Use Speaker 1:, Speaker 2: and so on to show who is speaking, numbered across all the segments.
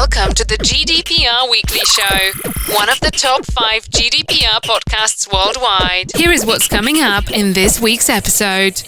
Speaker 1: Welcome to the GDPR Weekly Show, one of the top 5 GDPR podcasts worldwide. Here is what's coming up in this week's episode.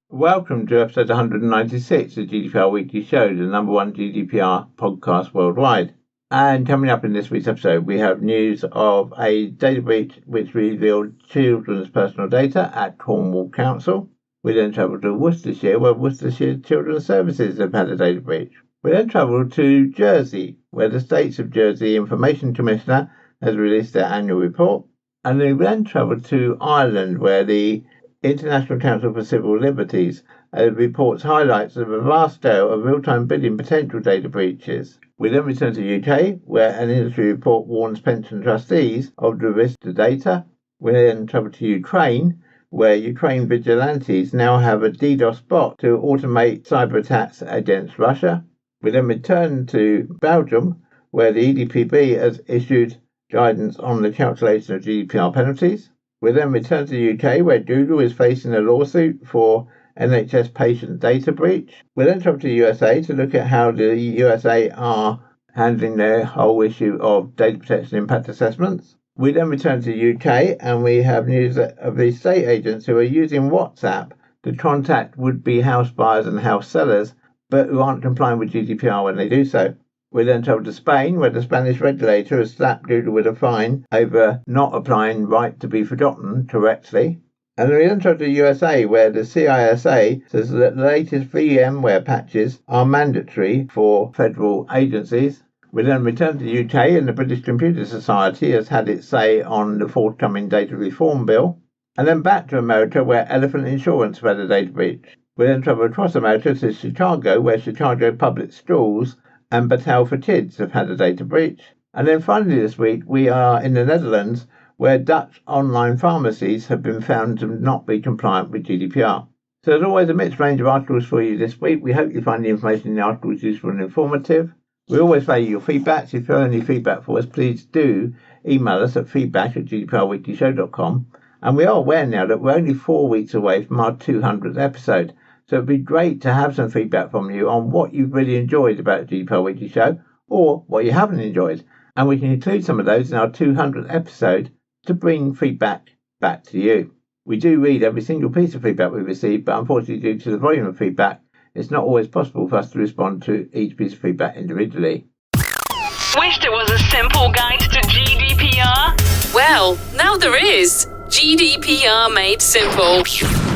Speaker 2: Welcome to episode 196 of GDPR Weekly Show, the number one GDPR podcast worldwide. And coming up in this week's episode, we have news of a data breach which revealed children's personal data at Cornwall Council. We then travelled to Worcestershire, where Worcestershire Childrens Services have had a data breach. We then travelled to Jersey, where the States of Jersey Information Commissioner has released their annual report. And we then travelled to Ireland, where the International Council for Civil Liberties reports highlights of a vast scale of real-time bidding potential data breaches. We then return to the UK, where an industry report warns pension trustees of the risk to data. We then travel to Ukraine, where Ukraine vigilantes now have a DDoS bot to automate cyber attacks against Russia. We then return to Belgium, where the EDPB has issued guidance on the calculation of GDPR penalties. We then return to the UK, where Google is facing a lawsuit for NHS patient data breach. We then travel to the USA to look at how the USA are handling their whole issue of data protection impact assessments. We then return to the UK and we have news of the estate agents who are using WhatsApp to contact would-be house buyers and house sellers, but who aren't complying with GDPR when they do so. We then travel to Spain, where the Spanish regulator has slapped Google with a fine over not applying right to be forgotten correctly. And we then travel to the USA, where the CISA says that the latest VMWare patches are mandatory for federal agencies. We then return to the UK, and the British Computer Society has had its say on the forthcoming data reform bill. And then back to America, where Elephant Insurance have had a data breach. We then travel across America to Chicago, where Chicago Public Schools and Battelle for Kids have had a data breach. And then finally this week, we are in the Netherlands, where Dutch online pharmacies have been found to not be compliant with GDPR. So there's always a mixed range of articles for you this week. We hope you find the information in the articles useful and informative. We always value your feedback. So if you have any feedback for us, please do email us at feedback@gdprweeklyshow.com. And we are aware now that we're only 4 weeks away from our 200th episode. So it'd be great to have some feedback from you on what you've really enjoyed about the GDPR Weekly Show or what you haven't enjoyed. And we can include some of those in our 200th episode to bring feedback back to you. We do read every single piece of feedback we receive, but unfortunately due to the volume of feedback, it's not always possible for us to respond to each piece of feedback individually.
Speaker 1: Wished it was a simple guide to GDPR? Well, now there is. GDPR Made Simple.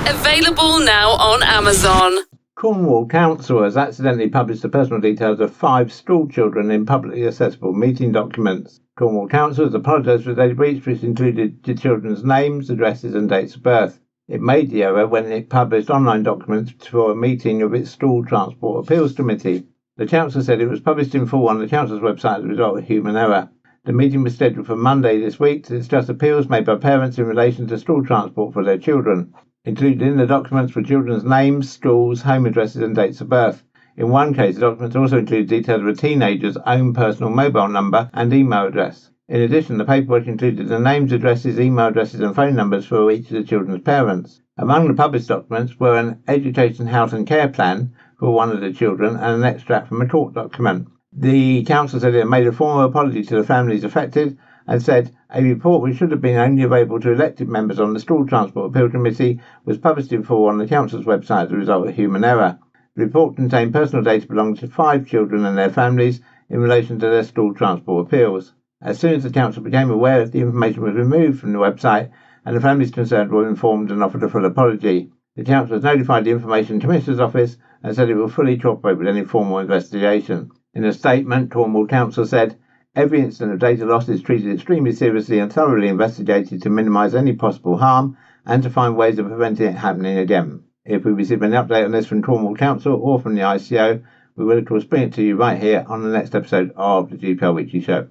Speaker 1: Available now on Amazon.
Speaker 2: Cornwall Council has accidentally published the personal details of 5 school children in publicly accessible meeting documents. Cornwall Council has apologised for the data breach, which included the children's names, addresses and dates of birth. It made the error when it published online documents for a meeting of its School Transport Appeals Committee. The council said it was published in full on the council's website as a result of human error. The meeting was scheduled for Monday this week to discuss appeals made by parents in relation to school transport for their children. Included in the documents were children's names, schools, home addresses and dates of birth. In one case, the documents also included details of a teenager's own personal mobile number and email address. In addition, the paperwork included the names, addresses, email addresses and phone numbers for each of the children's parents. Among the published documents were an education, health and care plan for one of the children and an extract from a court document. The council said it made a formal apology to the families affected and said a report which should have been only available to elected members on the School Transport Appeal Committee was published in full on the council's website as a result of human error. The report contained personal data belonging to 5 children and their families in relation to their school transport appeals. As soon as the council became aware, the information was removed from the website and the families concerned were informed and offered a full apology. The council has notified the Information Commissioner's Office and said it will fully cooperate with any formal investigation. In a statement, Cornwall Council said, "Every incident of data loss is treated extremely seriously and thoroughly investigated to minimise any possible harm and to find ways of preventing it happening again. If we receive any update on this from Cornwall Council or from the ICO, we will of course bring it to you right here on the next episode of the GDPR Weekly Show."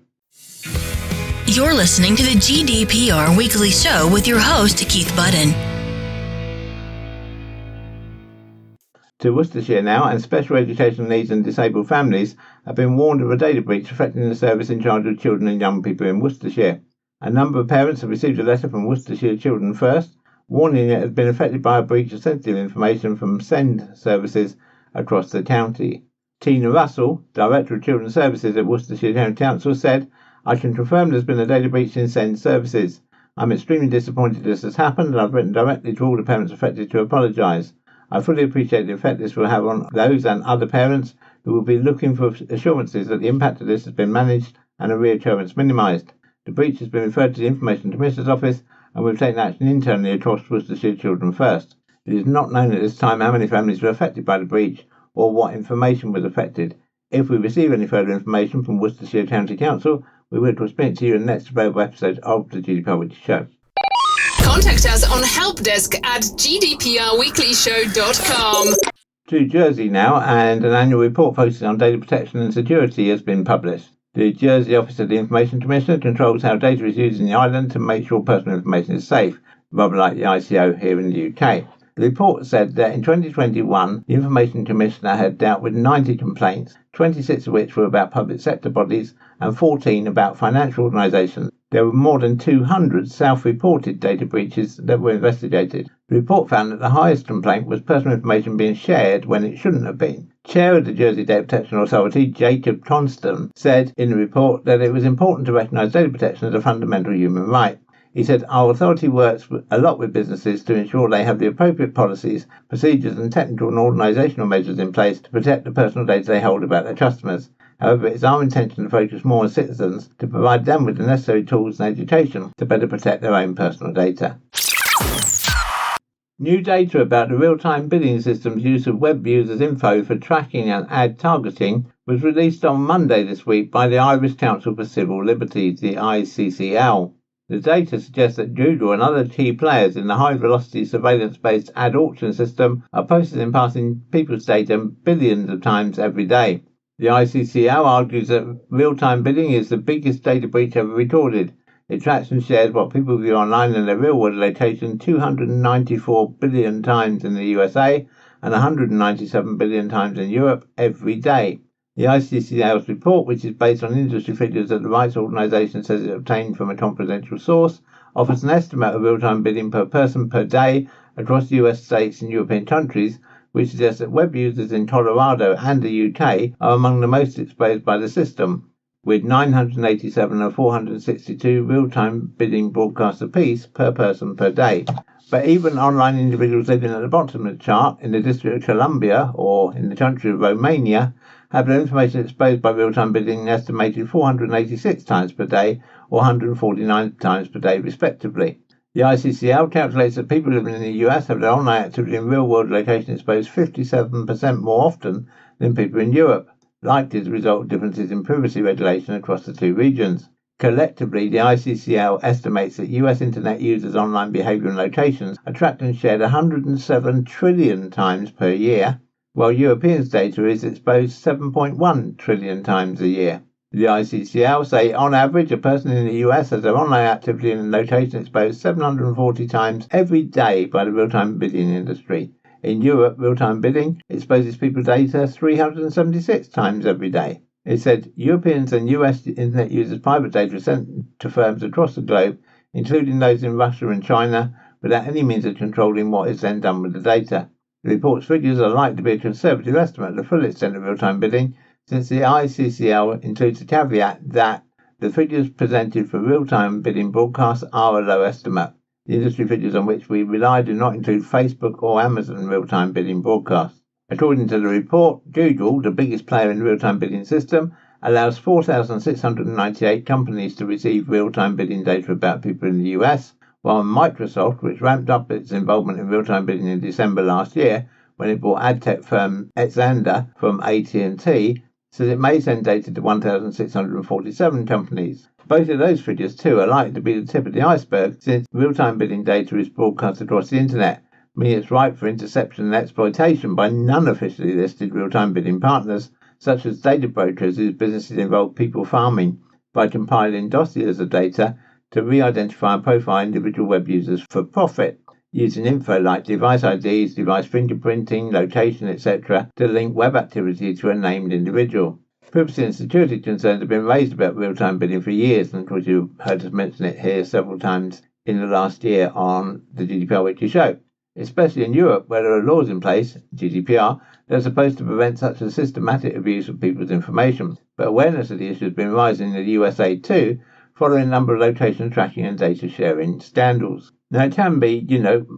Speaker 3: You're listening to the GDPR Weekly Show with your host, Keith Budden.
Speaker 2: To Worcestershire now, and special educational needs and disabled families have been warned of a data breach affecting the service in charge of children and young people in Worcestershire. A number of parents have received a letter from Worcestershire Children First, warning it had been affected by a breach of sensitive information from SEND services across the county. Tina Russell, Director of Children's Services at Worcestershire Childrens Council, said, "I can confirm there's been a data breach in SEND services. I'm extremely disappointed this has happened, and I've written directly to all the parents affected to apologise. I fully appreciate the effect this will have on those and other parents who will be looking for assurances that the impact of this has been managed and a reoccurrence minimised. The breach has been referred to the Information Commissioner's Office, and we've taken action internally across Worcestershire Children First. It is not known at this time how many families were affected by the breach or what information was affected. If we receive any further information from Worcestershire County Council, we will transmit to you in the next available episode of the GDPR Weekly Show."
Speaker 1: Contact us on helpdesk@gdprweeklyshow.com.
Speaker 2: To Jersey now, and an annual report focusing on data protection and security has been published. The Jersey Office of the Information Commissioner controls how data is used in the island to make sure personal information is safe, rather like the ICO here in the UK. The report said that in 2021, the Information Commissioner had dealt with 90 complaints, 26 of which were about public sector bodies and 14 about financial organisations. There were more than 200 self-reported data breaches that were investigated. The report found that the highest complaint was personal information being shared when it shouldn't have been. Chair of the Jersey Data Protection Authority, Jacob Constant, said in the report that it was important to recognise data protection as a fundamental human right. He said, "Our authority works a lot with businesses to ensure they have the appropriate policies, procedures and technical and organisational measures in place to protect the personal data they hold about their customers. However, it is our intention to focus more on citizens to provide them with the necessary tools and education to better protect their own personal data." New data about the real-time bidding system's use of web users' info for tracking and ad targeting was released on Monday this week by the Irish Council for Civil Liberties, the ICCL. The data suggests that Google and other key players in the high-velocity surveillance-based ad auction system are processing and passing people's data billions of times every day. The ICCL argues that real-time bidding is the biggest data breach ever recorded. It tracks and shares what people view online and their real-world location 294 billion times in the USA and 197 billion times in Europe every day. The ICCL's report, which is based on industry figures that the rights organisation says it obtained from a confidential source, offers an estimate of real-time bidding per person per day across US states and European countries, which suggests that web users in Colorado and the UK are among the most exposed by the system, with 987 and 462 real-time bidding broadcasts apiece per person per day. But even online individuals living at the bottom of the chart in the District of Columbia or in the country of Romania have their information exposed by real-time bidding an estimated 486 times per day or 149 times per day respectively. The ICCL calculates that people living in the US have their online activity in real-world location exposed 57% more often than people in Europe, likely as a result of differences in privacy regulation across the two regions. Collectively, the ICCL estimates that US Internet users' online behaviour and locations are tracked and shared 107 trillion times per year, while Europeans' data is exposed 7.1 trillion times a year. The ICCL say, on average, a person in the US has their online activity and location exposed 740 times every day by the real-time bidding industry. In Europe, real-time bidding exposes people's data 376 times every day. It said Europeans and US Internet users' private data are sent to firms across the globe, including those in Russia and China, without any means of controlling what is then done with the data. The report's figures are likely to be a conservative estimate of the full extent of real-time bidding, since the ICCL includes a caveat that the figures presented for real-time bidding broadcasts are a low estimate. The industry figures on which we rely do not include Facebook or Amazon real-time bidding broadcasts. According to the report, Google, the biggest player in the real-time bidding system, allows 4,698 companies to receive real-time bidding data about people in the US, while Microsoft, which ramped up its involvement in real-time bidding in December last year when it bought ad tech firm Xandr from AT&T, says it may send data to 1,647 companies. Both of those figures, too, are likely to be the tip of the iceberg, since real-time bidding data is broadcast across the internet, meaning it's ripe for interception and exploitation by non-officially listed real-time bidding partners, such as data brokers whose businesses involve people farming by compiling dossiers of data to re-identify and profile individual web users for profit, using info like device IDs, device fingerprinting, location, etc. to link web activity to a named individual. Privacy and security concerns have been raised about real-time bidding for years, and of course you've heard us mention it here several times in the last year on the GDPR Weekly Show. especially in Europe where there are laws in place, GDPR, that are supposed to prevent such a systematic abuse of people's information. But awareness of the issue has been rising in the USA too, following a number of location tracking and data sharing scandals. Now, it can be,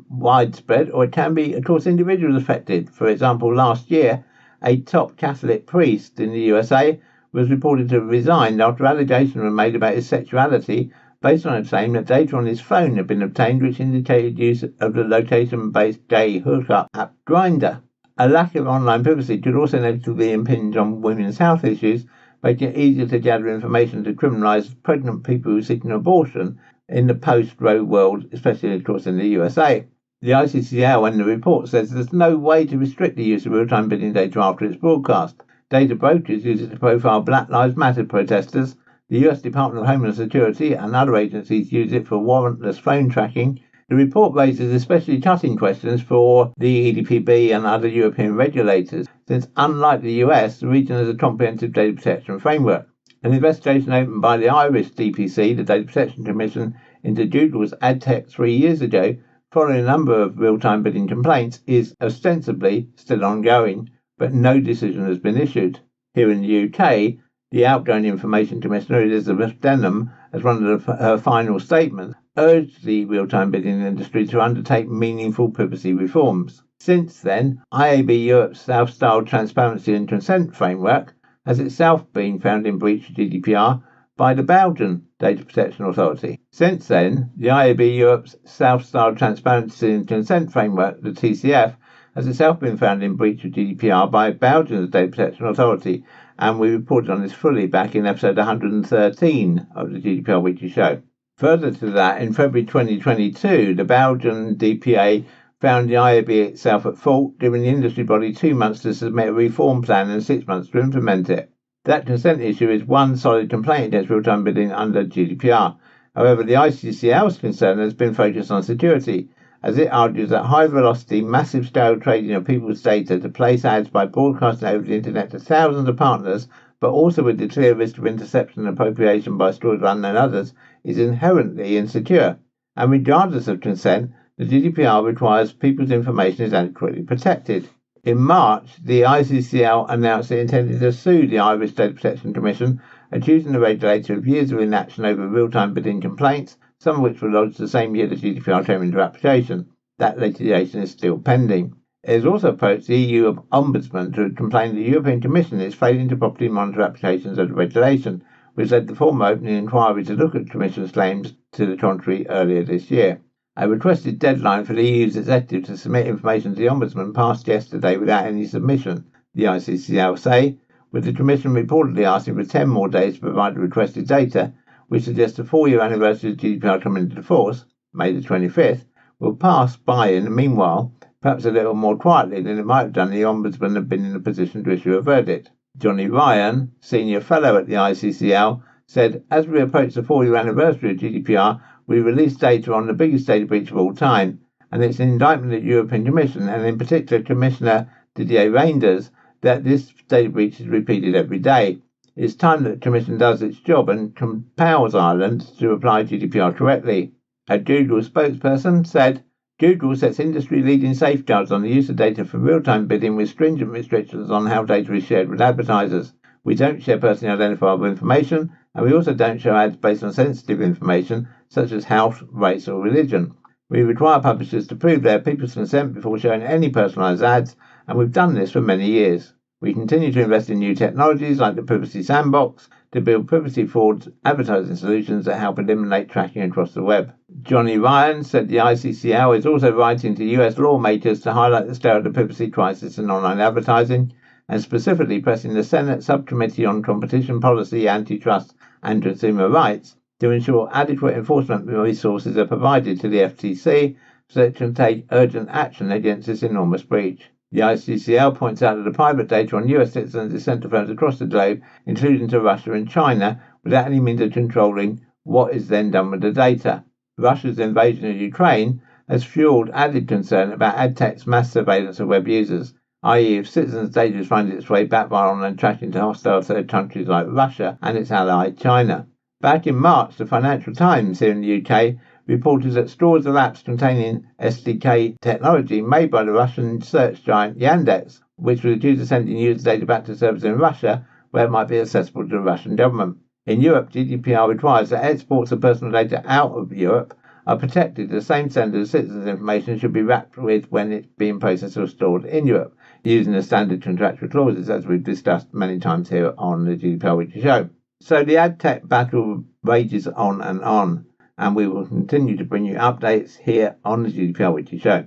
Speaker 2: widespread, or it can be, of course, individuals affected. For example, last year, a top Catholic priest in the USA was reported to have resigned after allegations were made about his sexuality based on him saying that data on his phone had been obtained which indicated use of the location-based gay hookup app Grindr. A lack of online privacy could also negatively impinge on women's health issues, making it easier to gather information to criminalise pregnant people who seek an abortion in the post-Roe world, especially, of course, in the USA. The ICCL in the report says there's no way to restrict the use of real-time bidding data after its broadcast. Data brokers use it to profile Black Lives Matter protesters. The US Department of Homeland Security and other agencies use it for warrantless phone tracking. The report raises especially cutting questions for the EDPB and other European regulators, since unlike the US, the region has a comprehensive data protection framework. An investigation opened by the Irish DPC, the Data Protection Commission, into Google's ad tech 3 years ago, following a number of real-time bidding complaints, is ostensibly still ongoing, but no decision has been issued. Here in the UK, the outgoing Information Commissioner, Elizabeth Denham, as one of her final statements, urged the real-time bidding industry to undertake meaningful privacy reforms. Since then, IAB Europe's self-styled transparency and consent framework has itself been found in breach of GDPR by the Belgian Data Protection Authority. Since then, the IAB Europe's self-styled transparency and consent framework, the TCF, has itself been found in breach of GDPR by Belgium's Data Protection Authority, and we reported on this fully back in episode 113 of the GDPR Weekly Show. Further to that, in February 2022, the Belgian DPA found the IAB itself at fault, giving the industry body 2 months to submit a reform plan and 6 months to implement it. That consent issue is one solid complaint against real-time bidding under GDPR. However, the ICCL's concern has been focused on security, as it argues that high-velocity, massive-scale trading of people's data to place ads by broadcasting over the internet to thousands of partners, but also with the clear risk of interception and appropriation by stores unknown others, is inherently insecure. And regardless of consent, the GDPR requires people's information is adequately protected. In March, the ICCL announced it intended to sue the Irish Data Protection Commission, accusing the regulator of years of inaction over real-time bidding complaints, some of which were lodged the same year the GDPR came into application. That litigation is still pending. It has also approached the EU Ombudsman to complain the European Commission is failing to properly monitor applications of the regulation, which led the former opening inquiry to look at the Commission's claims to the contrary earlier this year. A requested deadline for the EU's executive to submit information to the Ombudsman passed yesterday without any submission, the ICCL say, with the Commission reportedly asking for 10 more days to provide the requested data, which suggests the 4-year anniversary of GDPR coming into force, May the 25th, will pass by in the meanwhile, perhaps a little more quietly than it might have done if the Ombudsman had been in a position to issue a verdict. Johnny Ryan, Senior Fellow at the ICCL, said, as we approach the 4-year anniversary of GDPR, we released data on the biggest data breach of all time, and it's an indictment of the European Commission, and in particular Commissioner Didier Reynders, that this data breach is repeated every day. It's time that the Commission does its job and compels Ireland to apply GDPR correctly. A Google spokesperson said, Google sets industry-leading safeguards on the use of data for real-time bidding with stringent restrictions on how data is shared with advertisers. We don't share personally identifiable information, and we also don't show ads based on sensitive information such as health, race or religion. We require publishers to prove their people's consent before showing any personalised ads, and we've done this for many years. We continue to invest in new technologies like the Privacy Sandbox to build privacy-forward advertising solutions that help eliminate tracking across the web. Johnny Ryan said the ICCL is also writing to US lawmakers to highlight the scale of the privacy crisis in online advertising, and specifically pressing the Senate Subcommittee on Competition Policy, Antitrust and Consumer Rights to ensure adequate enforcement resources are provided to the FTC so that it can take urgent action against this enormous breach. The ICCL points out that the private data on US citizens is sent to firms across the globe, including to Russia and China, without any means of controlling what is then done with the data. Russia's invasion of Ukraine has fueled added concern about ad tech's mass surveillance of web users, i.e. if citizens' data is finding its way back via online tracking to hostile third countries like Russia and its ally China. Back in March, the Financial Times here in the UK reported that stores of apps containing SDK technology made by the Russian search giant Yandex, which was due to sending user data back to servers in Russia, where it might be accessible to the Russian government. In Europe, GDPR requires that exports of personal data out of Europe are protected. The same standard of citizens' information should be wrapped with when it's being processed or stored in Europe, using the standard contractual clauses, as we've discussed many times here on the GDPR Weekly Show. So the ad tech battle rages on, and we will continue to bring you updates here on the GDPR Weekly Show.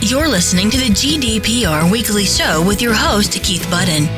Speaker 3: You're listening to the GDPR Weekly Show with your host, Keith Budden.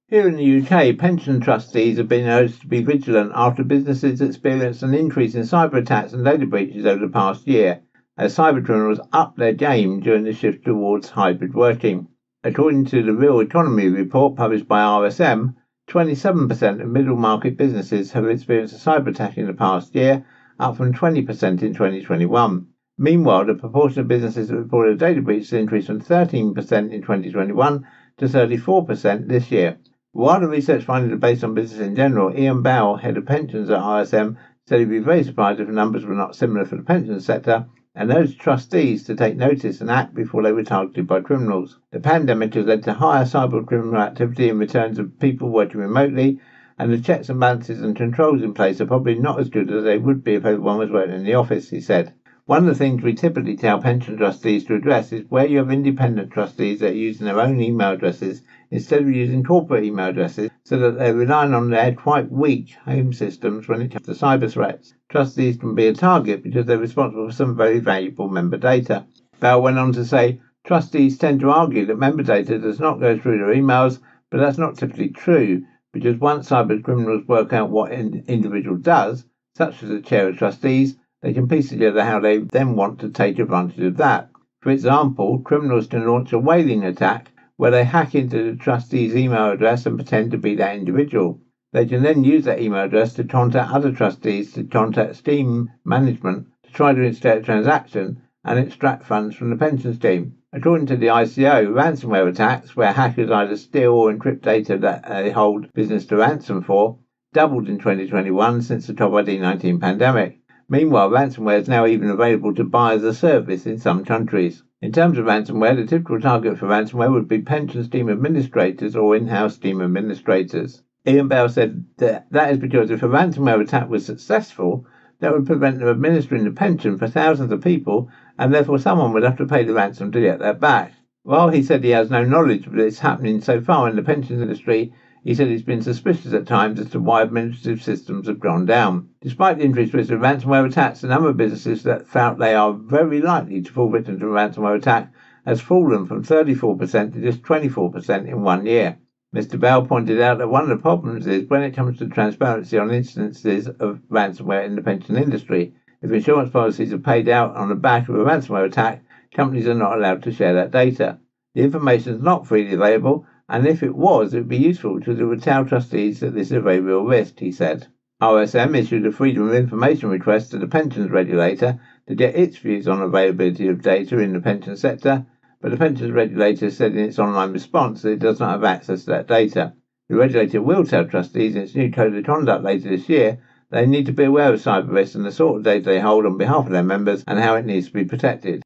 Speaker 2: Here in the UK, pension trustees have been urged to be vigilant after businesses experienced an increase in cyber attacks and data breaches over the past year, as cyber criminals upped their game during the shift towards hybrid working. According to the Real Economy report published by RSM, 27% of middle market businesses have experienced a cyber attack in the past year, up from 20% in 2021. Meanwhile, the proportion of businesses that reported a data breach has increased from 13% in 2021 to 34% this year. While the research findings are based on business in general, Ian Bowell, head of pensions at RSM, said he'd be very surprised if the numbers were not similar for the pension sector, and urged trustees to take notice and act before they were targeted by criminals. The pandemic has led to higher cyber criminal activity in returns of people working remotely, and the checks and balances and controls in place are probably not as good as they would be if everyone was working in the office, he said. One of the things we typically tell pension trustees to address is where you have independent trustees that are using their own email addresses instead of using corporate email addresses, so that they're relying on their quite weak home systems when it comes to cyber threats. Trustees can be a target because they're responsible for some very valuable member data. Bell went on to say, trustees tend to argue that member data does not go through their emails, but that's not typically true, because once cyber criminals work out what an individual does, such as the chair of trustees, they can piece together how they then want to take advantage of that. For example, criminals can launch a whaling attack where they hack into the trustee's email address and pretend to be that individual. They can then use that email address to contact other trustees, to contact scheme management, to try to instate a transaction and extract funds from the pension scheme. According to the ICO, ransomware attacks, where hackers either steal or encrypt data that they hold business to ransom for, doubled in 2021 since the COVID-19 pandemic. Meanwhile, ransomware is now even available to buy as a service in some countries. In terms of ransomware, the typical target for ransomware would be pension scheme administrators or in-house scheme administrators. Ian Bell said that is because if a ransomware attack was successful, that would prevent them administering the pension for thousands of people, and therefore someone would have to pay the ransom to get that back. While he said he has no knowledge of this happening so far in the pensions industry, he said he's been suspicious at times as to why administrative systems have gone down. Despite the increased risk of ransomware attacks, the number of businesses that felt they are very likely to fall victim to a ransomware attack has fallen from 34% to just 24% in 1 year. Mr. Bell pointed out that one of the problems is when it comes to transparency on instances of ransomware in the pension industry. If insurance policies are paid out on the back of a ransomware attack, companies are not allowed to share that data. The information is not freely available, and if it was, it would be useful because it would tell trustees that this is a very real risk, he said. RSM issued a Freedom of Information request to the Pensions Regulator to get its views on availability of data in the pension sector, but the Pensions Regulator said in its online response that it does not have access to that data. The regulator will tell trustees in its new Code of Conduct later this year they need to be aware of cyber risks and the sort of data they hold on behalf of their members and how it needs to be protected.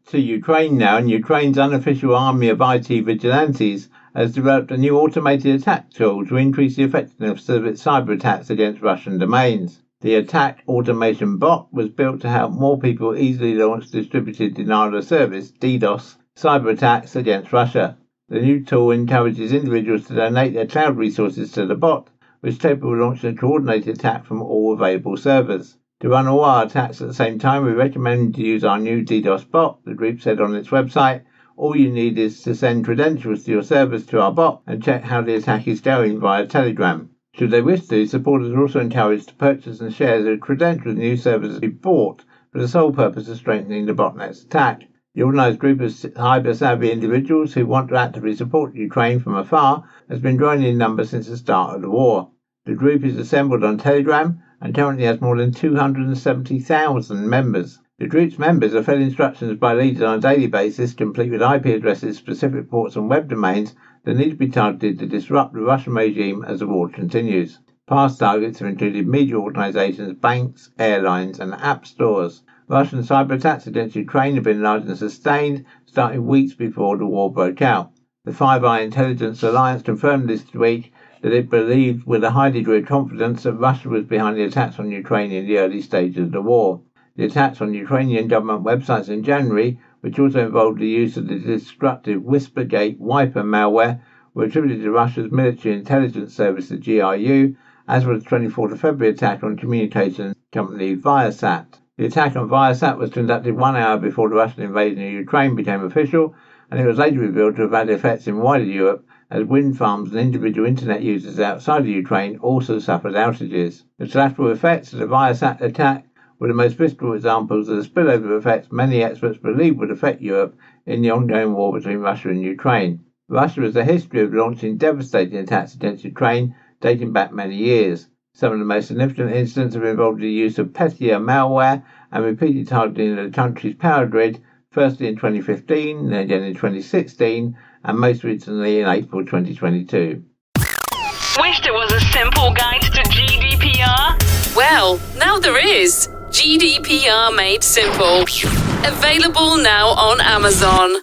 Speaker 2: To Ukraine now, and Ukraine's unofficial army of IT vigilantes has developed a new automated attack tool to increase the effectiveness of its cyber attacks against Russian domains. The attack automation bot was built to help more people easily launch distributed denial of service (DDoS) cyber attacks against Russia. The new tool encourages individuals to donate their cloud resources to the bot, which will launch a coordinated attack from all available servers. To run all our attacks at the same time, we recommend to use our new DDoS bot, the group said on its website. All you need is to send credentials to your servers to our bot and check how the attack is going via Telegram. Should they wish to, supporters are also encouraged to purchase and share the credentials new servers to be bought for the sole purpose of strengthening the botnet's attack. The organised group of cyber-savvy individuals who want to actively support Ukraine from afar has been growing in numbers since the start of the war. The group is assembled on Telegram and currently has more than 270,000 members. The group's members are fed instructions by leaders on a daily basis, complete with IP addresses, specific ports and web domains that need to be targeted to disrupt the Russian regime as the war continues. Past targets have included media organisations, banks, airlines and app stores. Russian cyber attacks against Ukraine have been large and sustained, starting weeks before the war broke out. The Five Eye Intelligence Alliance confirmed this week that it believed with a high degree of confidence that Russia was behind the attacks on Ukraine in the early stages of the war. The attacks on Ukrainian government websites in January, which also involved the use of the destructive Whispergate wiper malware, were attributed to Russia's military intelligence service, the GRU, as was the 24th of February attack on communications company Viasat. The attack on Viasat was conducted 1 hour before the Russian invasion of Ukraine became official, and it was later revealed to have had effects in wider Europe as wind farms and individual internet users outside of Ukraine also suffered outages. The collateral effects of the Viasat attack were the most visible examples of the spillover effects many experts believe would affect Europe in the ongoing war between Russia and Ukraine. Russia has a history of launching devastating attacks against Ukraine dating back many years. Some of the most significant incidents have involved the use of pettier malware and repeated targeting of the country's power grid, firstly in 2015, then again in 2016, and most recently in April 2022.
Speaker 1: Wished it was a simple guide to GDPR? Well, now there is. GDPR Made Simple. Available now on Amazon.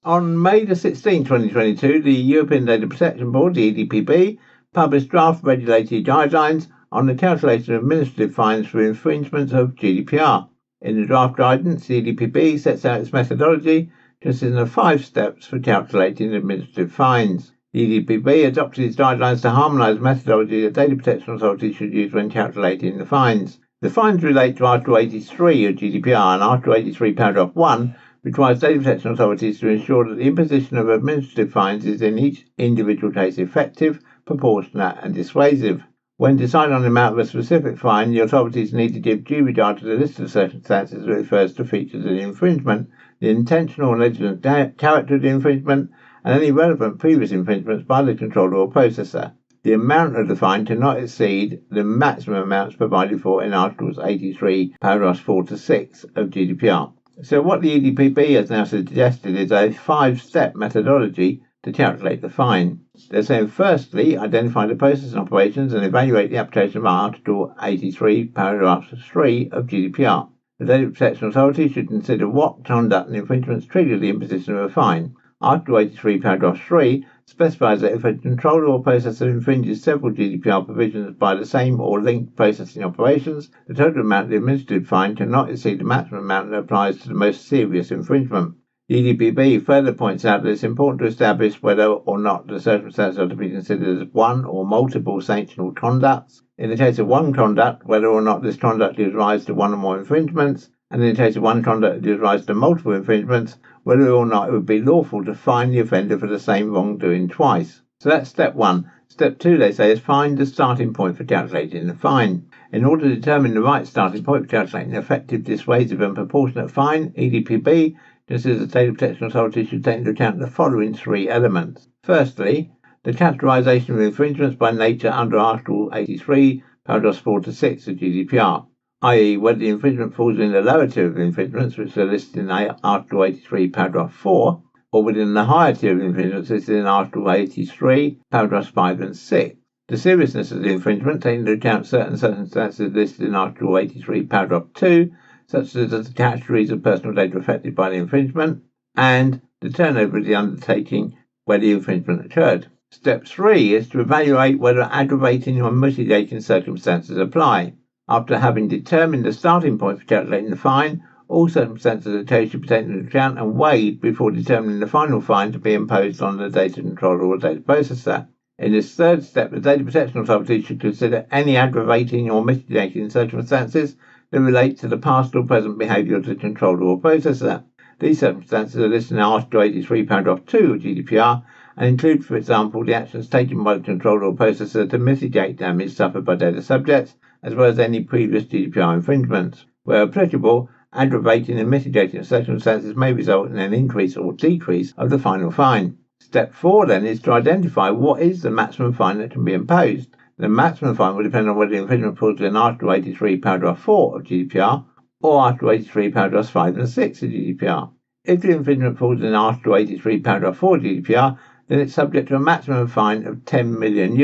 Speaker 2: On May the 16th, 2022, the European Data Protection Board, the EDPB, published draft regulatory guidelines on the calculation of administrative fines for infringements of GDPR. In the draft guidance, the EDPB sets out its methodology, consisting of 5 steps for calculating administrative fines. The EDPB adopted its guidelines to harmonise methodology that data protection authorities should use when calculating the fines. The fines relate to Article 83 of GDPR, and Article 83 paragraph 1 requires data protection authorities to ensure that the imposition of administrative fines is in each individual case effective, proportionate and dissuasive. When deciding on the amount of a specific fine, the authorities need to give due regard to the list of circumstances that refers to features of the infringement, the intentional or negligent character of the infringement, and any relevant previous infringements by the controller or processor. The amount of the fine cannot exceed the maximum amounts provided for in Articles 83, paragraphs 4 to 6 of GDPR. So what the EDPB has now suggested is a 5-step methodology to calculate the fine. They're saying, firstly, identify the process and operations and evaluate the application of Article 83, paragraph 3 of GDPR. The Data Protection Authority should consider what conduct and infringements trigger the imposition of a fine. Article 83, paragraph 3 specifies that if a controller or processor infringes several GDPR provisions by the same or linked processing operations, the total amount of the administrative fine cannot exceed the maximum amount that applies to the most serious infringement. The EDPB further points out that it's important to establish whether or not the circumstances are to be considered as one or multiple sanctionable conducts. In the case of one conduct, whether or not this conduct gives rise to one or more infringements, and in the case of one conduct that gives rise to multiple infringements, whether or not it would be lawful to fine the offender for the same wrongdoing twice. So that's step 1. Step 2, they say, is find the starting point for calculating the fine. In order to determine the right starting point for calculating an effective, dissuasive and proportionate fine, EDPB considers the Data Protection Authority should take into account the following 3 elements. Firstly, the categorisation of infringements by nature under Article 83, paragraphs 4 to 6 of GDPR, i.e. whether the infringement falls in the lower tier of infringements, which are listed in Article 83, paragraph 4, or within the higher tier of infringements listed in Article 83, paragraphs 5 and 6. The seriousness of the infringement, taking into account certain circumstances listed in Article 83, paragraph 2, such as the categories of personal data affected by the infringement, and the turnover of the undertaking where the infringement occurred. Step 3 is to evaluate whether aggravating or mitigating circumstances apply. After having determined the starting point for calculating the fine, all circumstances of the case should be taken into account and weighed before determining the final fine to be imposed on the data controller or data processor. In this third step, the Data Protection Authority should consider any aggravating or mitigating circumstances that relate to the past or present behaviour of the controller or processor. These circumstances are listed in Article 83, paragraph 2 of GDPR and include, for example, the actions taken by the controller or processor to mitigate damage suffered by data subjects, as well as any previous GDPR infringements. Where applicable, aggravating and mitigating circumstances may result in an increase or decrease of the final fine. Step 4 then is to identify what is the maximum fine that can be imposed. The maximum fine will depend on whether the infringement falls in Article 83, paragraph 4 of GDPR or Article 83, paragraphs 5 and 6 of GDPR. If the infringement falls in Article 83, paragraph 4 of GDPR, then it's subject to a maximum fine of €10 million,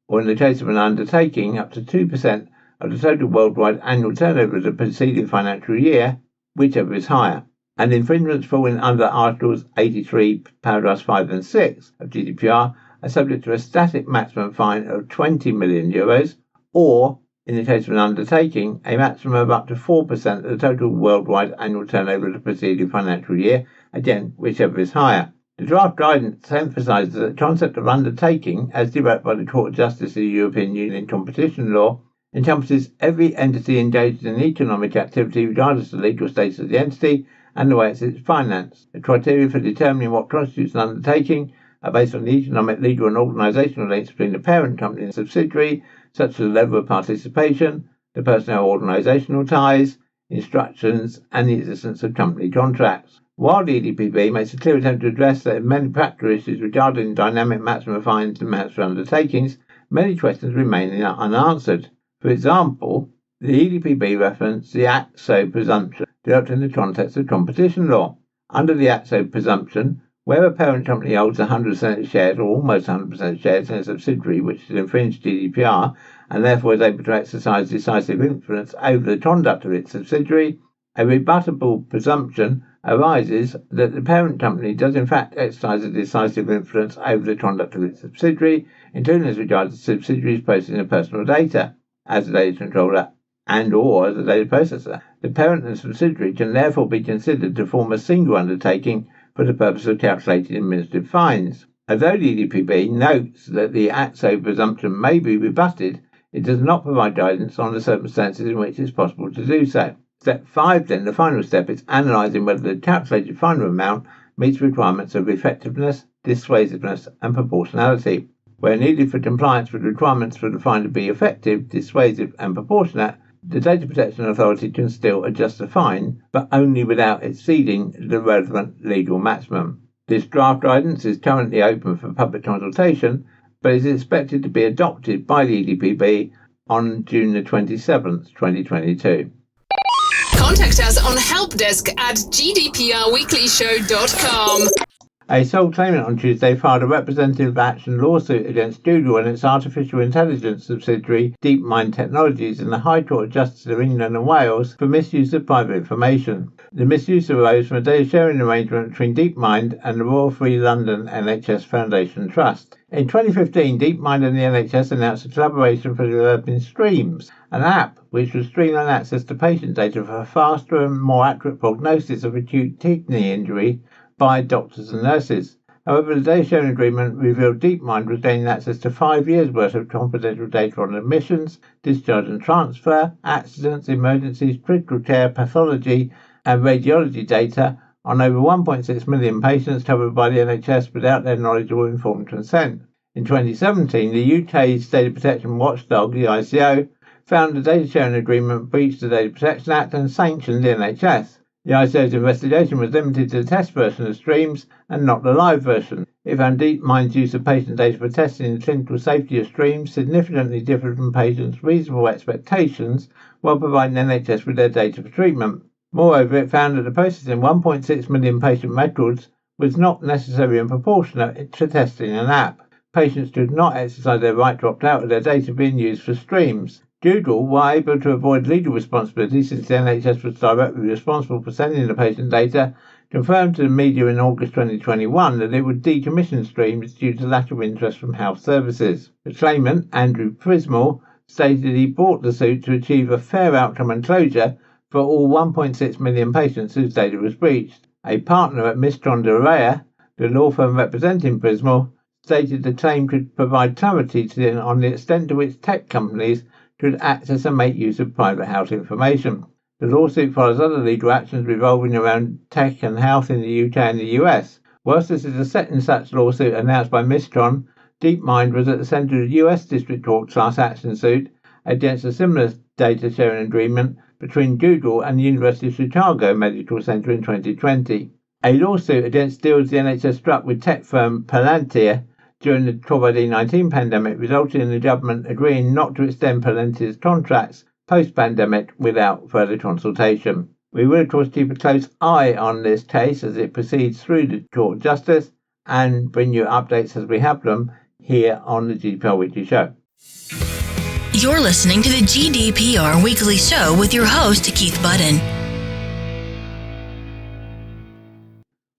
Speaker 2: or in the case of an undertaking, up to 2% of the total worldwide annual turnover of the preceding financial year, whichever is higher. And infringements falling under Articles 83, paragraphs 5 and 6 of GDPR are subject to a static maximum fine of €20 million, or, in the case of an undertaking, a maximum of up to 4% of the total worldwide annual turnover of the preceding financial year, again, whichever is higher. The draft guidance emphasises that the concept of undertaking, as developed by the Court of Justice of the European Union in competition law, encompasses every entity engaged in economic activity regardless of the legal status of the entity and the way it's financed. The criteria for determining what constitutes an undertaking are based on the economic, legal and organisational links between the parent company and subsidiary, such as the level of participation, the personnel organisational ties, instructions and the existence of company contracts. While the EDPB makes a clear attempt to address the many practical issues regarding dynamic maximum fines and amounts for undertakings, many questions remain unanswered. For example, the EDPB referenced the ACSO presumption developed in the context of competition law. Under the ACSO presumption, where a parent company holds 100% of shares or almost 100% of shares in a subsidiary which has infringed GDPR and therefore is able to exercise decisive influence over the conduct of its subsidiary, a rebuttable presumption arises that the parent company does in fact exercise a decisive influence over the conduct of its subsidiary, including as regards the subsidiary's processing of personal data, as a data controller and or as a data processor. The parent and subsidiary can therefore be considered to form a single undertaking for the purpose of calculating administrative fines. Although the EDPB notes that the ACSO presumption may be rebutted, it does not provide guidance on the circumstances in which it is possible to do so. Step 5, then, the final step, is analysing whether the calculated final amount meets requirements of effectiveness, dissuasiveness and proportionality. Where needed for compliance with requirements for the fine to be effective, dissuasive and proportionate, the Data Protection Authority can still adjust the fine, but only without exceeding the relevant legal maximum. This draft guidance is currently open for public consultation, but is expected to be adopted by the EDPB on June the 27th, 2022.
Speaker 1: Contact us on helpdesk@gdprweeklyshow.com.
Speaker 2: A sole claimant on Tuesday filed a representative action lawsuit against Google and its artificial intelligence subsidiary DeepMind Technologies in the High Court of Justice of England and Wales for misuse of private information. The misuse arose from a data sharing arrangement between DeepMind and the Royal Free London NHS Foundation Trust. In 2015, DeepMind and the NHS announced a collaboration for developing Streams, an app which would streamline access to patient data for a faster and more accurate prognosis of acute kidney injury by doctors and nurses. However, the data sharing agreement revealed DeepMind was gaining access to 5 years' worth of confidential data on admissions, discharge and transfer, accidents, emergencies, critical care, pathology and radiology data on over 1.6 million patients covered by the NHS without their knowledge or informed consent. In 2017, the UK's data protection watchdog, the ICCL, found the data sharing agreement breached the Data Protection Act and sanctioned the NHS. The ICCL's investigation was limited to the test version of Streams and not the live version. It found DeepMind's use of patient data for testing the clinical safety of Streams significantly differed from patients' reasonable expectations while providing NHS with their data for treatment. Moreover, it found that the processing 1.6 million patient records was not necessary and proportionate to testing an app. Patients did not exercise their right to opt out of their data being used for Streams. Google, while able to avoid legal responsibility since the NHS was directly responsible for sending the patient data, confirmed to the media in August 2021 that it would decommission Streams due to lack of interest from health services. The claimant, Andrew Prismal, stated he brought the suit to achieve a fair outcome and closure for all 1.6 million patients whose data was breached. A partner at Mistron de Rea, the law firm representing Prismal, stated the claim could provide clarity on the extent to which tech companies could access and make use of private health information. The lawsuit follows other legal actions revolving around tech and health in the UK and the US. Whilst this is the second such lawsuit announced by Mistron, DeepMind was at the centre of the US District Court class action suit against a similar data sharing agreement between Google and the University of Chicago Medical Center in 2020. A lawsuit against deals the NHS struck with tech firm Palantir during the COVID-19 pandemic resulted in the government agreeing not to extend Palantir's contracts post-pandemic without further consultation. We will, of course, keep a close eye on this case as it proceeds through the Court of Justice, and bring you updates as we have them here on the GDPR Weekly Show.
Speaker 3: You're listening to the GDPR Weekly Show with your host, Keith Budden.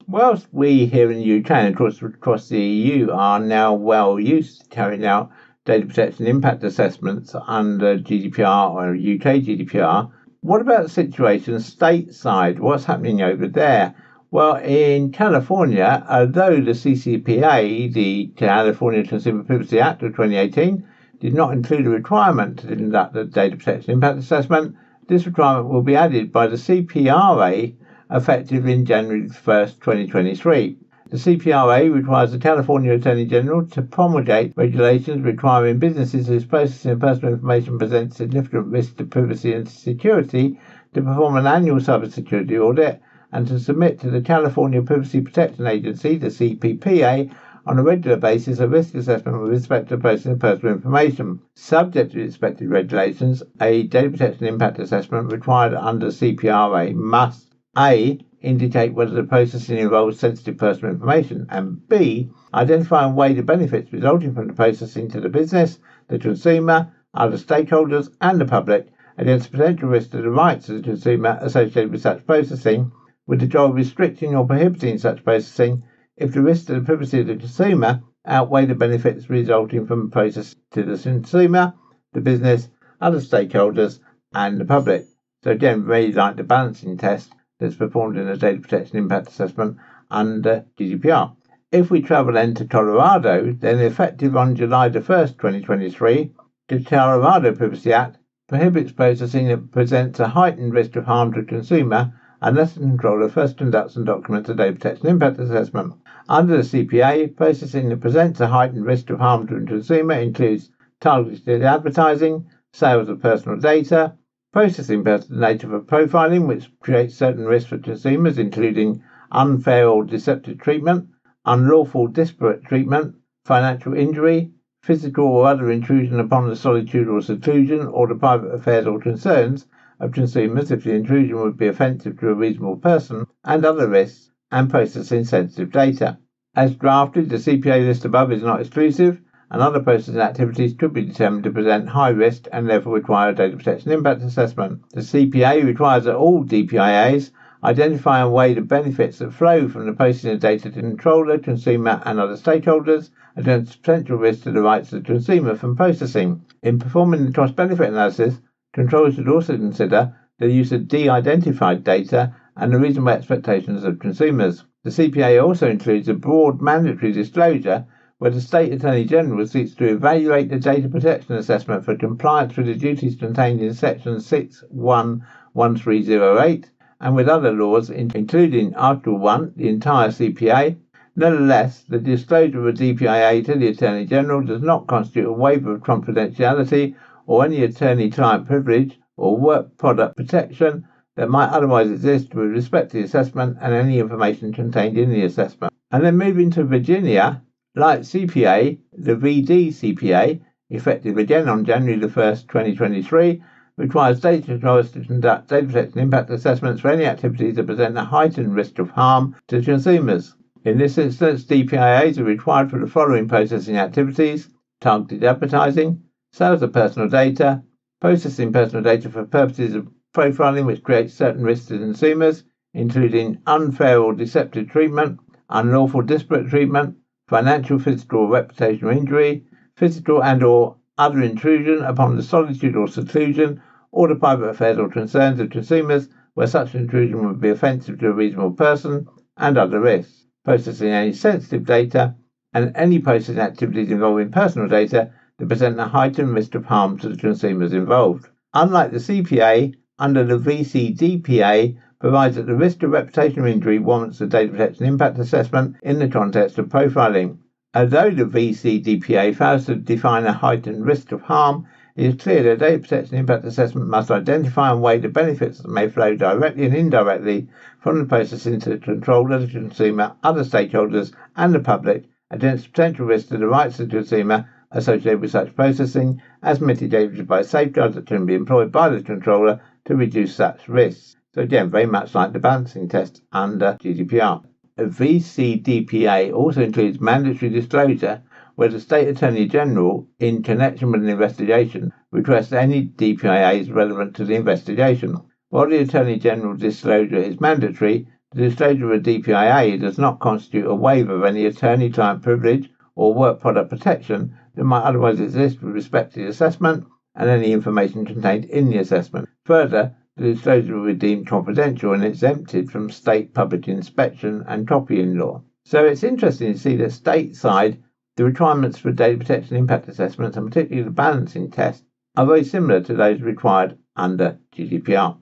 Speaker 2: Whilst we here in the UK and across the EU are now well used to carrying out data protection impact assessments under GDPR or UK GDPR, what about the situation stateside? What's happening over there? Well, in California, although the CCPA, the California Consumer Privacy Act of 2018, did not include a requirement to conduct a data protection impact assessment, this requirement will be added by the CPRA effective in January 1st, 2023. The CPRA requires the California Attorney General to promulgate regulations requiring businesses whose processing of personal information presents significant risk to privacy and security to perform an annual cybersecurity audit and to submit to the California Privacy Protection Agency, the CPPA, on a regular basis a risk assessment with respect to processing of personal information. Subject to the expected regulations, a data protection impact assessment required under CPRA must A. indicate whether the processing involves sensitive personal information, and B. identify and weigh the benefits resulting from the processing to the business, the consumer, other stakeholders, and the public against potential risks to the rights of the consumer associated with such processing, with the goal of restricting or prohibiting such processing if the risks to the privacy of the consumer outweigh the benefits resulting from processing to the consumer, the business, other stakeholders, and the public. So again, very like the balancing test that's performed in a data protection impact assessment under GDPR. If we travel then to Colorado, then effective on July the 1st, 2023, the Colorado Privacy Act prohibits processing that presents a heightened risk of harm to the consumer unless the controller first conducts and documents a data protection impact assessment. Under the CPA, processing that presents a heightened risk of harm to the consumer includes targeted advertising, sales of personal data, processing personal data for profiling, which creates certain risks for consumers, including unfair or deceptive treatment, unlawful disparate treatment, financial injury, physical or other intrusion upon the solitude or seclusion or the private affairs or concerns of consumers if the intrusion would be offensive to a reasonable person, and other risks, and processing sensitive data. As drafted, the CPA list above is not exclusive, and other processing activities could be determined to present high risk and therefore require a data protection impact assessment. The CPA requires that all DPIAs identify and weigh the benefits that flow from the processing of data to the controller, consumer, and other stakeholders against potential risks to the rights of the consumer from processing. In performing the cost-benefit analysis, controllers should also consider the use of de-identified data and the reasonable expectations of consumers. The CPA also includes a broad mandatory disclosure where the State Attorney General seeks to evaluate the data protection assessment for compliance with the duties contained in Section 611308 and with other laws, including Article 1, the entire CPA. Nevertheless, the disclosure of a DPIA to the Attorney General does not constitute a waiver of confidentiality or any attorney-client privilege or work product protection that might otherwise exist with respect to the assessment and any information contained in the assessment. And then moving to Virginia, like CPA, the VD CPA, effective again on January the 1st, 2023, requires data controllers to conduct data protection impact assessments for any activities that present a heightened risk of harm to consumers. In this instance, DPIAs are required for the following processing activities: targeted advertising, sales of personal data, processing personal data for purposes of profiling which creates certain risks to consumers, including unfair or deceptive treatment, unlawful disparate treatment, financial, physical or reputational injury, physical and or other intrusion upon the solitude or seclusion or the private affairs or concerns of consumers where such intrusion would be offensive to a reasonable person, and other risks. Processing any sensitive data and any processing activities involving personal data that present a heightened risk of harm to the consumers involved. Unlike the CPA, under the VCDPA provides that the risk of reputational injury warrants a data protection impact assessment in the context of profiling. Although the VCDPA fails to define a heightened risk of harm, it is clear that a data protection impact assessment must identify and weigh the benefits that may flow directly and indirectly from the processing to the controller, the consumer, other stakeholders, and the public against potential risks to the rights of the consumer associated with such processing, as mitigated by safeguards that can be employed by the controller to reduce such risks. So again, very much like the balancing test under GDPR. A VCDPA also includes mandatory disclosure where the State Attorney General, in connection with an investigation, requests any DPIAs relevant to the investigation. While the Attorney General's disclosure is mandatory, the disclosure of a DPIA does not constitute a waiver of any attorney-client privilege or work product protection that might otherwise exist with respect to the assessment and any information contained in the assessment. Further, the disclosure will be deemed confidential and exempted from state public inspection and copying law. So it's interesting to see that stateside, the requirements for data protection impact assessments, and particularly the balancing test, are very similar to those required under GDPR.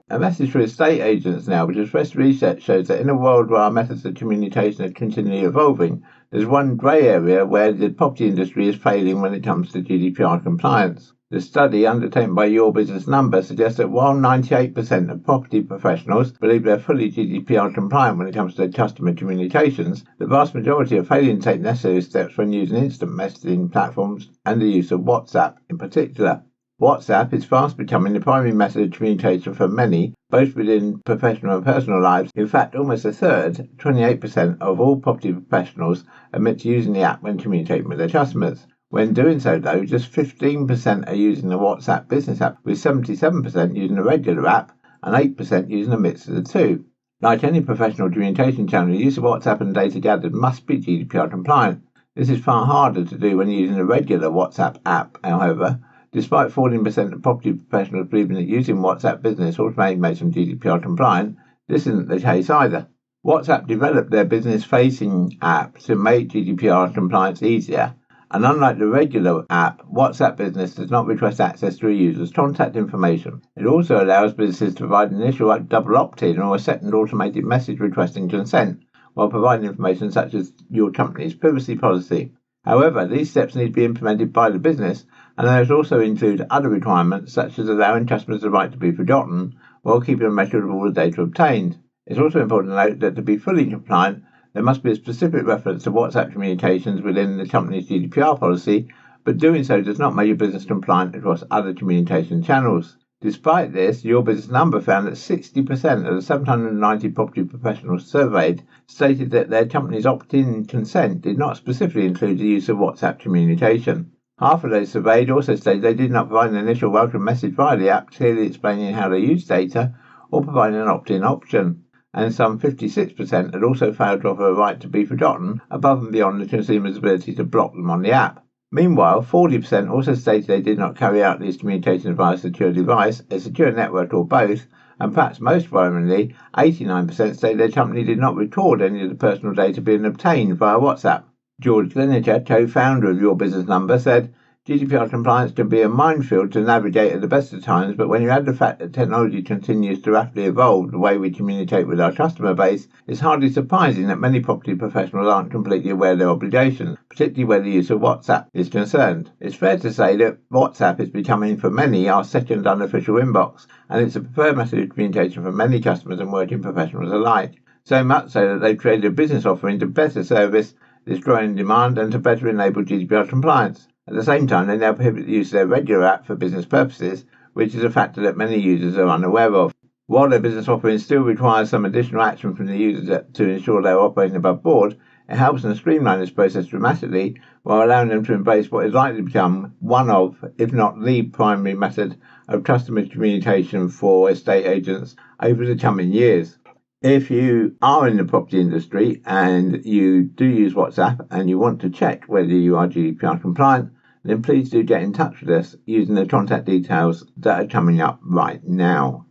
Speaker 2: A message for estate agents now, because fresh research shows that in a world where our methods of communication are continually evolving, there's one grey area where the property industry is failing when it comes to GDPR compliance. The study undertaken by Your Business Number suggests that while 98% of property professionals believe they're fully GDPR compliant when it comes to their customer communications, the vast majority are failing to take necessary steps when using instant messaging platforms and the use of WhatsApp in particular. WhatsApp is fast becoming the primary method of communication for many, both within professional and personal lives. In fact, almost a third, 28% of all property professionals admit to using the app when communicating with their customers. When doing so, though, just 15% are using the WhatsApp business app, with 77% using the regular app and 8% using a mix of the two. Like any professional communication channel, the use of WhatsApp and data gathered must be GDPR compliant. This is far harder to do when using the regular WhatsApp app, however. Despite 14% of property professionals believing that using WhatsApp Business automatically makes them GDPR compliant, this isn't the case either. WhatsApp developed their business-facing app to make GDPR compliance easier, and unlike the regular app, WhatsApp Business does not request access to a user's contact information. It also allows businesses to provide an initial double opt-in or a second automated message requesting consent, while providing information such as your company's privacy policy. However, these steps need to be implemented by the business, and those also include other requirements such as allowing customers the right to be forgotten while keeping a record of all the data obtained. It's also important to note that to be fully compliant, there must be a specific reference to WhatsApp communications within the company's GDPR policy, but doing so does not make your business compliant across other communication channels. Despite this, Your Business Number found that 60% of the 790 property professionals surveyed stated that their company's opt-in consent did not specifically include the use of WhatsApp communication. Half of those surveyed also stated they did not provide an initial welcome message via the app clearly explaining how they use data or providing an opt-in option. And some 56% had also failed to offer a right to be forgotten above and beyond the consumer's ability to block them on the app. Meanwhile, 40% also stated they did not carry out these communications via a secure device, a secure network or both, and perhaps most worryingly, 89% stated their company did not record any of the personal data being obtained via WhatsApp. George Gleniger, co-founder of Your Business Number, said, GDPR compliance can be a minefield to navigate at the best of times, but when you add the fact that technology continues to rapidly evolve the way we communicate with our customer base, it's hardly surprising that many property professionals aren't completely aware of their obligations, particularly where the use of WhatsApp is concerned. It's fair to say that WhatsApp is becoming, for many, our second unofficial inbox, and it's a preferred method of communication for many customers and working professionals alike. So much so that they've created a business offering to better service this growing demand and to better enable GDPR compliance. At the same time, they now prohibit the use of their regular app for business purposes, which is a factor that many users are unaware of. While their business offering still requires some additional action from the users to ensure they are operating above board, it helps them streamline this process dramatically while allowing them to embrace what is likely to become one of, if not the primary method of customer communication for estate agents over the coming years. If you are in the property industry and you do use WhatsApp and you want to check whether you are GDPR compliant, then please do get in touch with us using the contact details that are coming up right now.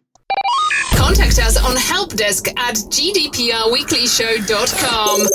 Speaker 1: Contact us on helpdesk@gdprweeklyshow.com.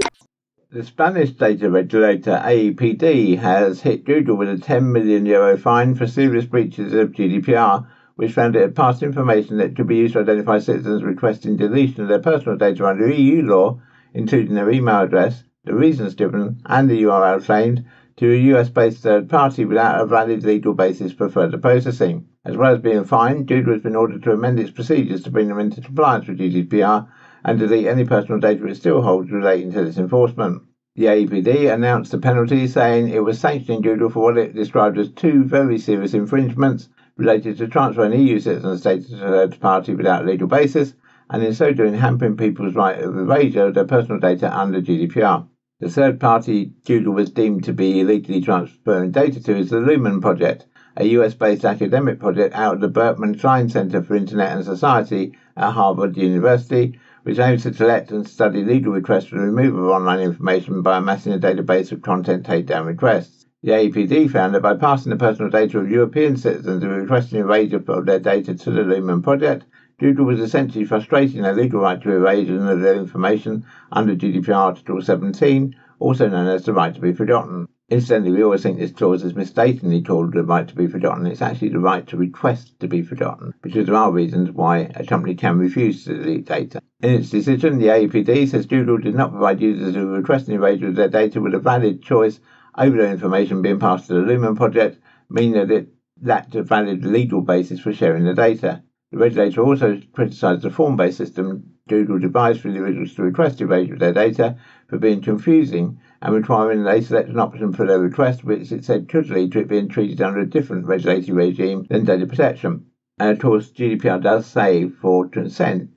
Speaker 2: The Spanish Data Regulator AEPD has hit Google with a €10 million fine for serious breaches of GDPR, which found it had passed information that could be used to identify citizens requesting deletion of their personal data under EU law, including their email address, the reasons given, and the URL claimed, to a US-based third party without a valid legal basis for further processing. As well as being fined, Google has been ordered to amend its procedures to bring them into compliance with GDPR and delete any personal data it still holds relating to this enforcement. The AEPD announced the penalty, saying it was sanctioning Google for what it described as two very serious infringements related to transferring EU citizens' data to a third party without a legal basis and in so doing hampering people's right of erasure of their personal data under GDPR. The third party Doodle was deemed to be illegally transferring data to is the Lumen Project, a US-based academic project out of the Berkman Klein Center for Internet and Society at Harvard University, which aims to collect and study legal requests for the removal of online information by amassing a database of content takedown requests. The AEPD found that by passing the personal data of European citizens and requesting erasure of their data to the Lumen Project, Doodle was essentially frustrating their legal right to erasure of their information under GDPR Article 17, also known as the right to be forgotten. Incidentally, we always think this clause is mistakenly called the right to be forgotten. It's actually the right to request to be forgotten, because there are reasons why a company can refuse to delete data. In its decision, the AEPD says Doodle did not provide users who were requesting erasure of their data with a valid choice over their information being passed to the Lumen Project, meaning that it lacked a valid legal basis for sharing the data. The regulator also criticised the form-based system Doodle devised for individuals to request erasure of their data for being confusing and requiring they select an option for their request, which it said could lead to it being treated under a different regulatory regime than data protection. And of course, GDPR does say for consent,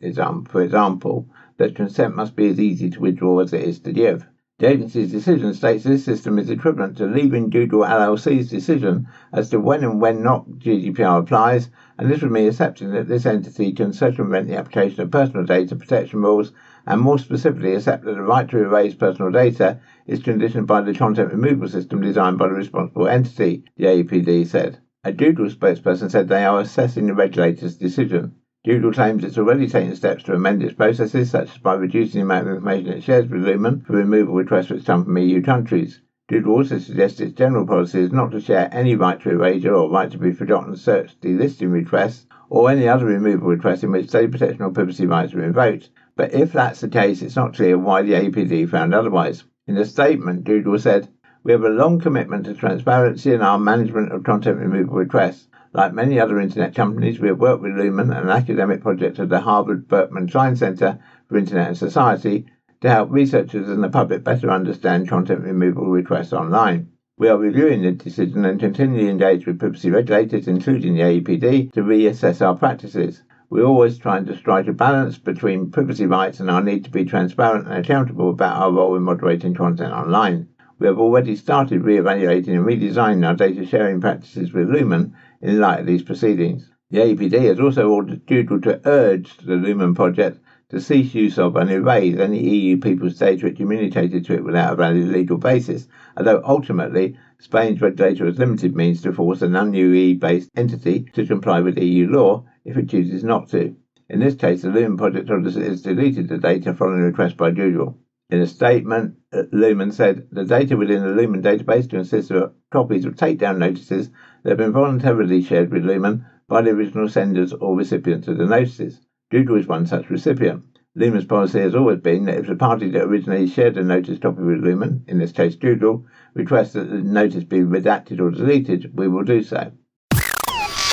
Speaker 2: for example, that consent must be as easy to withdraw as it is to give. The agency's decision states this system is equivalent to leaving Doodle LLC's decision as to when and when not GDPR applies, and this would mean accepting that this entity can circumvent the application of personal data protection rules, and more specifically accept that the right to erase personal data is conditioned by the content removal system designed by the responsible entity, the AEPD said. A Doodle spokesperson said they are assessing the regulator's decision. Doodle claims it's already taken steps to amend its processes, such as by reducing the amount of information it shares with Lumen for removal requests which come from EU countries. Doodle also suggests its general policy is not to share any right to erasure or right to be forgotten search delisting requests or any other removal requests in which data protection or privacy rights are invoked. But if that's the case, it's not clear why the APD found otherwise. In a statement, Doodle said, "We have a long commitment to transparency in our management of content removal requests. Like many other internet companies, we have worked with Lumen, an academic project of the Harvard Berkman Klein Center for Internet and Society, to help researchers and the public better understand content removal requests online. We are reviewing the decision and continually engage with privacy regulators, including the AEPD, to reassess our practices. We're always trying to strike a balance between privacy rights and our need to be transparent and accountable about our role in moderating content online. We have already started re-evaluating and redesigning our data sharing practices with Lumen in light of these proceedings." The AEPD has also ordered Doodle to urge the Lumen Project to cease use of and erase any EU people's data it communicated to it without a valid legal basis, although ultimately Spain's regulator has limited means to force a non-UE-based entity to comply with EU law if it chooses not to. In this case, the Lumen Project has deleted the data following a request by Doodle. In a statement, Lumen said, "The data within the Lumen database consists of copies of takedown notices that have been voluntarily shared with Lumen by the original senders or recipients of the notices. Doodle is one such recipient. Lumen's policy has always been that if the party that originally shared the notice copy with Lumen, in this case Doodle, requests that the notice be redacted or deleted, we will do so."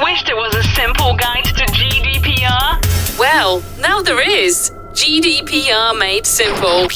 Speaker 1: Wished it was a simple guide to GDPR? Well, now there is. GDPR Made Simple.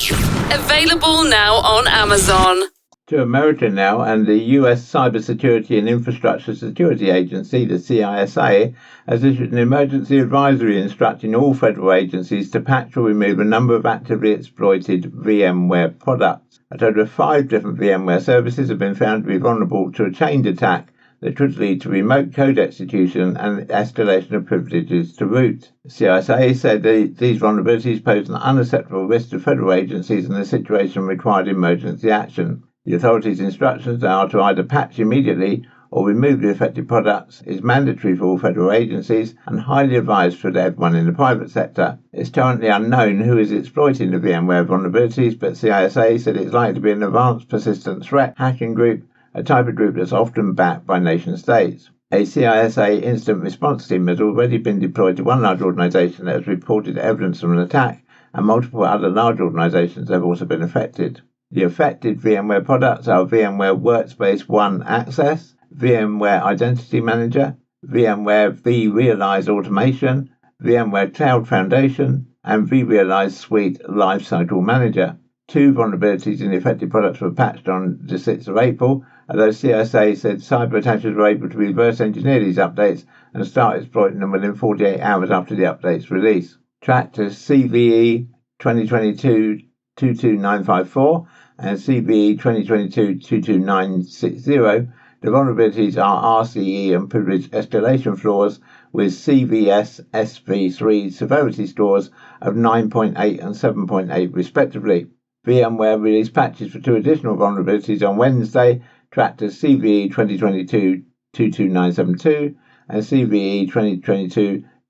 Speaker 1: Available now on Amazon.
Speaker 2: To America now, and the US Cybersecurity and Infrastructure Security Agency, the CISA, has issued an emergency advisory instructing all federal agencies to patch or remove a number of actively exploited VMware products. A total of 5 different VMware services have been found to be vulnerable to a chained attack that could lead to remote code execution and escalation of privileges to root. The CISA said these vulnerabilities pose an unacceptable risk to federal agencies and the situation required emergency action. The authorities' instructions are to either patch immediately or remove the affected products is mandatory for all federal agencies and highly advised for everyone in the private sector. It's currently unknown who is exploiting the VMware vulnerabilities, but CISA said it's likely to be an advanced persistent threat hacking group, a type of group that's often backed by nation states. A CISA incident response team has already been deployed to one large organisation that has reported evidence of an attack, and multiple other large organisations have also been affected. The affected VMware products are VMware Workspace ONE Access, VMware Identity Manager, VMware vRealize Automation, VMware Cloud Foundation, and vRealize Suite Lifecycle Manager. 2 vulnerabilities in the affected products were patched on the 6th of April, although CISA said cyber attackers were able to reverse engineer these updates and start exploiting them within 48 hours after the update's release. tracked as CVE 2022-22954 and CVE 2022-22960. The vulnerabilities are RCE and privilege escalation flaws with CVS SV3 severity scores of 9.8 and 7.8 respectively. VMware released patches for 2 additional vulnerabilities on Wednesday, tracked as CVE 2022-22972 and CVE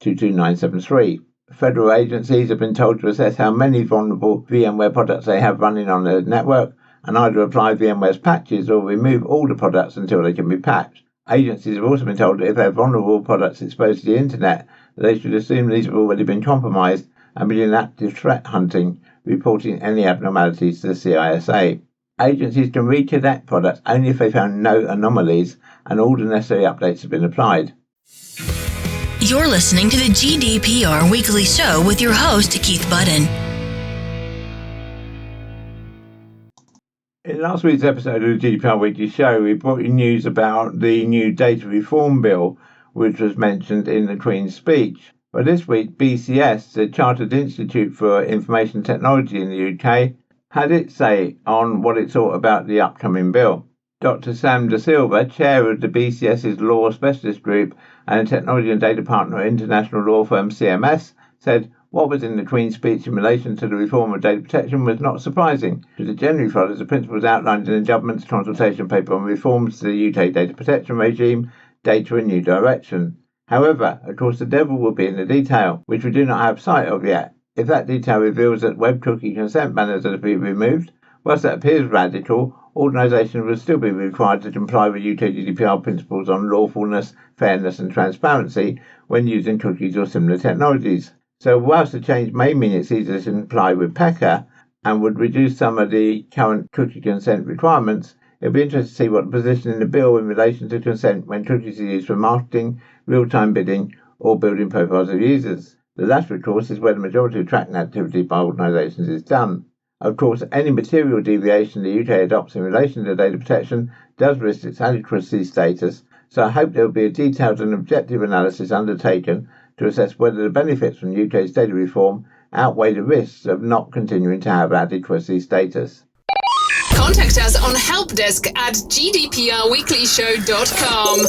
Speaker 2: 2022-22973. Federal agencies have been told to assess how many vulnerable VMware products they have running on their network and either apply VMware's patches or remove all the products until they can be patched. Agencies have also been told that if they have vulnerable products exposed to the internet, that they should assume these have already been compromised and begin active threat hunting, reporting any abnormalities to the CISA. Agencies can reconnect products only if they found no anomalies and all the necessary updates have been applied.
Speaker 3: You're listening to the GDPR Weekly Show with your host, Keith Budden.
Speaker 2: In last week's episode of the GDPR Weekly Show, we brought you news about the new data reform bill, which was mentioned in the Queen's speech. But this week, BCS, the Chartered Institute for Information Technology in the UK, had its say on what it thought about the upcoming bill. Dr. Sam De Silva, chair of the BCS's Law Specialist Group and technology and data partner at international law firm CMS, said what was in the Queen's speech in relation to the reform of data protection was not surprising, because it generally follows the principles outlined in the government's consultation paper on reforms to the UK data protection regime, Data in New Direction. However, of course, the devil will be in the detail, which we do not have sight of yet. If that detail reveals that web cookie consent banners are to be removed, whilst that appears radical, organisations will still be required to comply with UK GDPR principles on lawfulness, fairness and transparency when using cookies or similar technologies. So whilst the change may mean it's easier to comply with PECA and would reduce some of the current cookie consent requirements, it'll be interesting to see what the position in the bill in relation to consent when cookies are used for marketing, real-time bidding or building profiles of users. The latter, of course, is where the majority of tracking activity by organisations is done. Of course, any material deviation the UK adopts in relation to data protection does risk its adequacy status, so I hope there will be a detailed and objective analysis undertaken to assess whether the benefits from UK's data reform outweigh the risks of not continuing to have adequacy status.
Speaker 1: Contact us on helpdesk@gdprweeklyshow.com.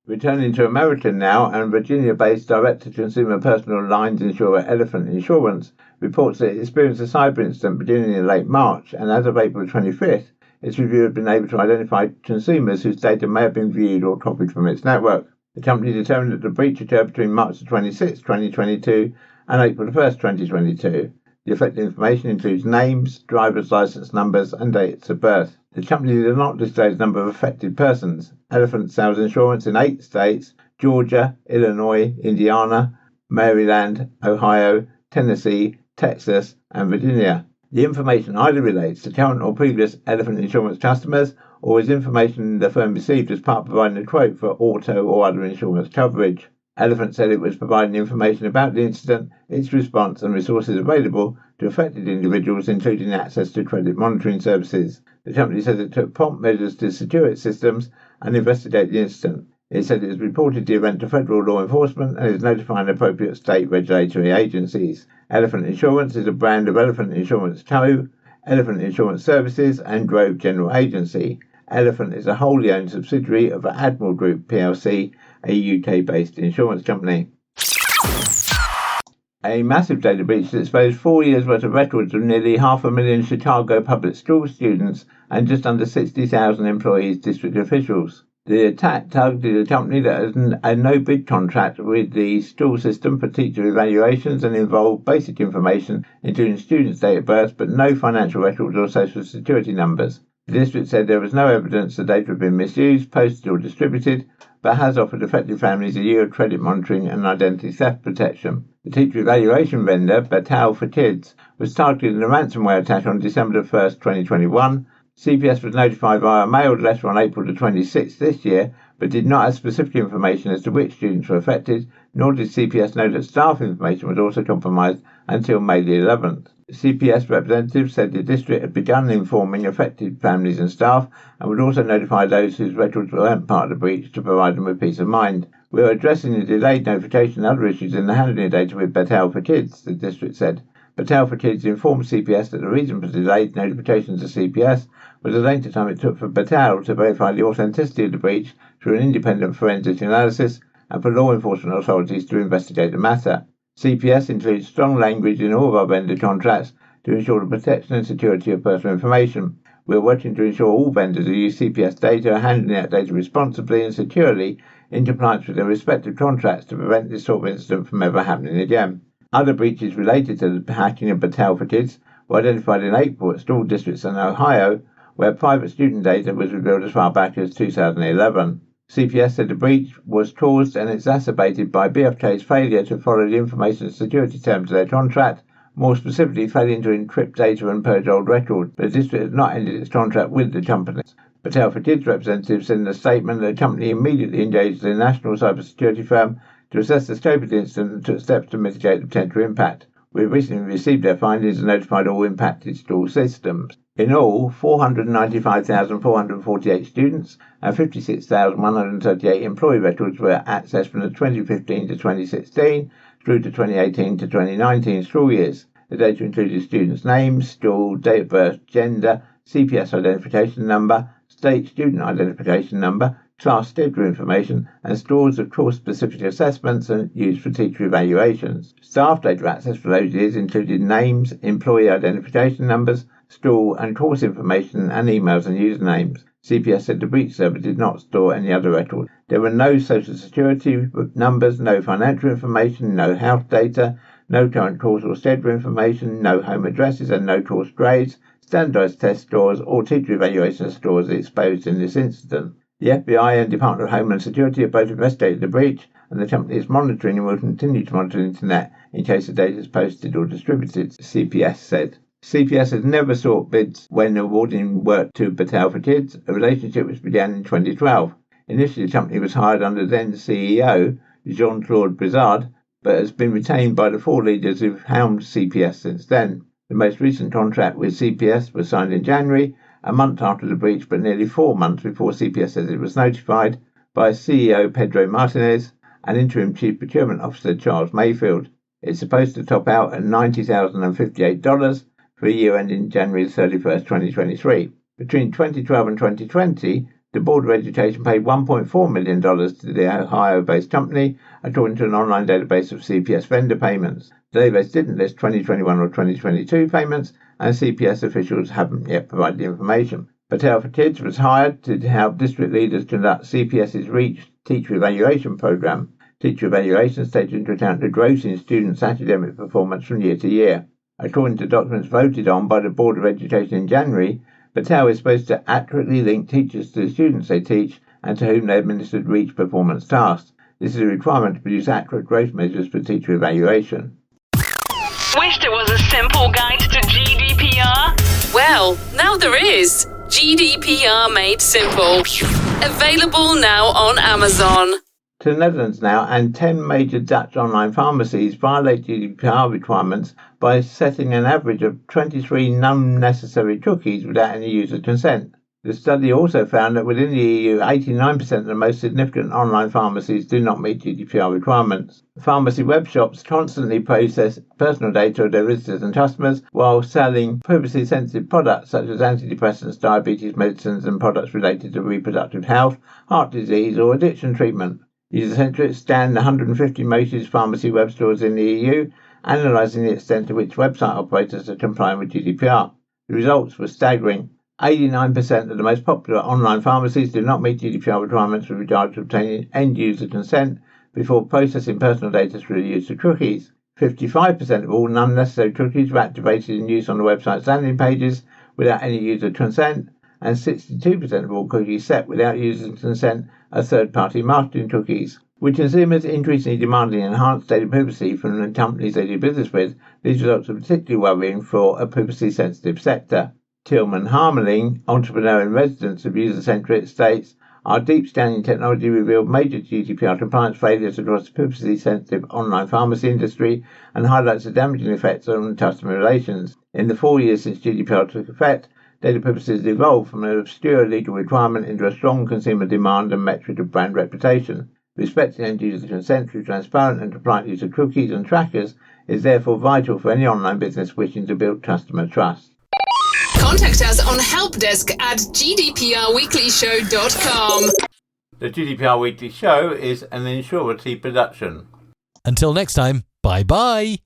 Speaker 2: Returning to America now, and Virginia-based direct-to-consumer personal lines insurer Elephant Insurance reports that it experienced a cyber incident beginning in late March, and as of April 25th, its review had been able to identify consumers whose data may have been viewed or copied from its network. The company determined that the breach occurred between March 26, 2022 and April 1, 2022. The affected information includes names, driver's license numbers and dates of birth. The company did not disclose the number of affected persons. Elephant sells insurance in 8 states: Georgia, Illinois, Indiana, Maryland, Ohio, Tennessee, Texas and Virginia. The information either relates to current or previous Elephant Insurance customers or is information the firm received as part of providing a quote for auto or other insurance coverage. Elephant said it was providing information about the incident, its response and resources available to affected individuals, including access to credit monitoring services. The company says it took prompt measures to secure its systems and investigate the incident. It said it has reported the event to federal law enforcement and is notifying appropriate state regulatory agencies. Elephant Insurance is a brand of Elephant Insurance Co., Elephant Insurance Services and Grove General Agency. Elephant is a wholly owned subsidiary of Admiral Group plc, a UK-based insurance company. A massive data breach that exposed 4 years' worth of records of nearly 500,000 Chicago public school students and just under 60,000 employees, district officials. The attack targeted a company that has a no-bid contract with the school system for teacher evaluations and involved basic information, including students' date of birth, but no financial records or social security numbers. The district said there was no evidence the data had been misused, posted or distributed, but has offered affected families a year of credit monitoring and identity theft protection. The teacher evaluation vendor, Battelle for Kids, was targeted in a ransomware attack on December 1, 2021. CPS was notified via a mailed letter on April 26 this year, but did not have specific information as to which students were affected, nor did CPS know that staff information was also compromised until May 11th. CPS representatives said the district had begun informing affected families and staff and would also notify those whose records weren't part of the breach to provide them with peace of mind. We are addressing the delayed notification and other issues in the handling of data with Battelle for Kids, the district said. Battelle for Kids informed CPS that the reason for delayed notification to CPS was the length of time it took for Battelle to verify the authenticity of the breach through an independent forensic analysis and for law enforcement authorities to investigate the matter. CPS includes strong language in all of our vendor contracts to ensure the protection and security of personal information. We are working to ensure all vendors who use CPS data are handling that data responsibly and securely in compliance with their respective contracts to prevent this sort of incident from ever happening again. Other breaches related to the hacking of Battelle for Kids were identified in April at school districts in Ohio, where private student data was revealed as far back as 2011. CPS said the breach was caused and exacerbated by BFK's failure to follow the information security terms of their contract, more specifically failing to encrypt data and purge old records. The district has not ended its contract with the company. Battelle for Kids representatives said in a statement that the company immediately engaged a national cybersecurity firm to assess the scope of the incident and took steps to mitigate the potential impact. We have recently received their findings and notified all impacted school systems. In all, 495,448 students and 56,138 employee records were accessed from the 2015 to 2016 through to 2018 to 2019 school years. The data included students' names, school, date of birth, gender, CPS identification number, state student identification number, class schedule information, and scores of course-specific assessments and used for teacher evaluations. Staff data access for those years included names, employee identification numbers, school and course information, and emails and usernames. CPS said the breach server did not store any other records. There were no social security numbers, no financial information, no health data, no current course or schedule information, no home addresses, and no course grades, standardized test scores, or teacher evaluation scores exposed in this incident. The FBI and Department of Homeland Security have both investigated the breach, and the company is monitoring and will continue to monitor the internet in case the data is posted or distributed, CPS said. CPS has never sought bids when awarding work to Battelle for Kids, a relationship which began in 2012. Initially, the company was hired under then CEO Jean-Claude Brizard, but has been retained by the four leaders who've helmed CPS since then. The most recent contract with CPS was signed in January, a month after the breach, but nearly 4 months before CPS says it was notified by CEO Pedro Martinez and Interim Chief Procurement Officer Charles Mayfield. It's supposed to top out at $90,058 for a year ending January 31st, 2023. Between 2012 and 2020, the Board of Education paid $1.4 million to the Ohio-based company, according to an online database of CPS vendor payments. The database didn't list 2021 or 2022 payments, and CPS officials haven't yet provided the information. Battelle for Kids was hired to help district leaders conduct CPS's REACH teacher evaluation program. Teacher evaluations take into account the growth in students' academic performance from year to year. According to documents voted on by the Board of Education in January, Battelle is supposed to accurately link teachers to the students they teach and to whom they administered REACH performance tasks. This is a requirement to produce accurate growth measures for teacher evaluation.
Speaker 1: Wished it was a simple guide to GDPR? Well, now there is. GDPR Made Simple. Available now on Amazon.
Speaker 2: To the Netherlands now, and 10 major Dutch online pharmacies violate GDPR requirements by setting an average of 23 unnecessary cookies without any user consent. The study also found that within the EU, 89% of the most significant online pharmacies do not meet GDPR requirements. Pharmacy web shops constantly process personal data of their visitors and customers while selling privacy-sensitive products such as antidepressants, diabetes medicines, and products related to reproductive health, heart disease, or addiction treatment. User-centric scanned 150 most pharmacy web stores in the EU, analysing the extent to which website operators are complying with GDPR. The results were staggering. 89% of the most popular online pharmacies do not meet GDPR requirements with regard to obtaining end-user consent before processing personal data through the use of cookies. 55% of all unnecessary cookies were activated in use on the website's landing pages without any user consent, and 62% of all cookies set without user consent are third-party marketing cookies. With consumers increasingly demanding enhanced data privacy from the companies they do business with, these results are particularly worrying for a privacy-sensitive sector. Tilman Harmeling, entrepreneur and resident of user-centric, states, "Our deep scanning technology revealed major GDPR compliance failures across the privacy-sensitive online pharmacy industry and highlights the damaging effects on customer relations. In the 4 years since GDPR took effect, data privacy has evolved from an obscure legal requirement into a strong consumer demand and metric of brand reputation. Respecting end user consent through transparent and compliant use of cookies and trackers is therefore vital for any online business wishing to build customer trust.
Speaker 1: Contact us on helpdesk@gdprweeklyshow.com.
Speaker 2: The GDPR Weekly Show is an Insurity production.
Speaker 4: Until next time, bye-bye.